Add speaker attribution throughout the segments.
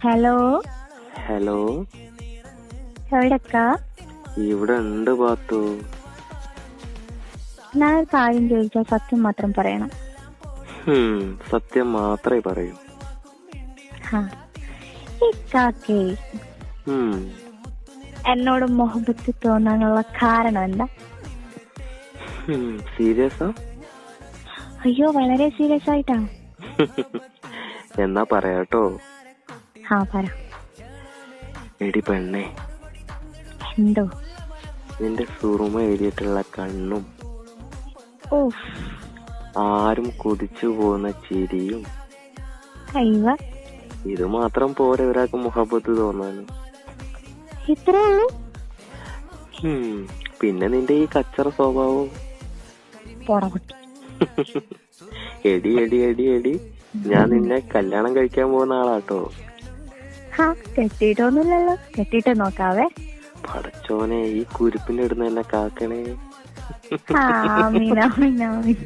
Speaker 1: Hello
Speaker 2: hello,
Speaker 1: എവിടക്കാ?
Speaker 2: ഇവിടെ ഉണ്ട് പാത്തു.
Speaker 1: ഞാനൊരു കാര്യം ചോദിച്ചാൽ സത്യം മാത്രം പറയണം.
Speaker 2: സത്യം മാത്രമേ പറയൂ.
Speaker 1: ഹാ, ഈ കാക്കേ
Speaker 2: ഉം,
Speaker 1: എന്നോട് മുഹബത്ത് തോന്നാനുള്ള കാരണം എന്താ?
Speaker 2: സീരിയസാ?
Speaker 1: അയ്യോ, വളരെ സീരിയസ് ആയിട്ടാ.
Speaker 2: എന്നാ പറയാട്ടോ.
Speaker 1: പറ.
Speaker 2: എടി പെണ്ണെ,
Speaker 1: എന്തോ?
Speaker 2: നിന്റെ സുറുമ എഴുതിയിട്ടുള്ള കണ്ണും
Speaker 1: ഓഫ്,
Speaker 2: ആരും കൊതിച്ചു പോകുന്ന ചിരിയും,
Speaker 1: അയ്യ,
Speaker 2: ഇത് മാത്രം പോരെ ഒരാൾക്ക് മുഹബത്ത് തോന്നാന്.
Speaker 1: ഇത്രേ ഉള്ളൂ?
Speaker 2: പിന്നെ നിന്റെ ഈ കച്ചറ സ്വഭാവവും.
Speaker 1: പൊറകുട്ടി.
Speaker 2: എടി എടി എടി എടി, ഞാൻ നിന്നെ കല്യാണം കഴിക്കാൻ പോകുന്ന ആളാട്ടോ.
Speaker 1: കെട്ടിയിട്ടൊന്നുമില്ലല്ലോ. കെട്ടിയിട്ട് നോക്കാവേ.
Speaker 2: പടച്ചോനെ, ഈ കുരിപ്പിന്റെ ഇടുന്ന എന്നെ കാക്കണേ.
Speaker 1: ആമീൻ, ആമീൻ, ആമീൻ.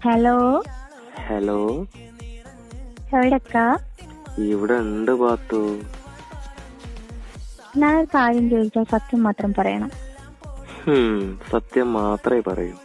Speaker 1: ഹലോ
Speaker 2: ഹലോ,
Speaker 1: എവിടക്കാ?
Speaker 2: ഇവിടെ ഉണ്ട് പാത്തു.
Speaker 1: ഞാനൊരു കാര്യം ചോദിച്ചാൽ സത്യം മാത്രം പറയണം.
Speaker 2: സത്യം മാത്രമേ പറയൂ.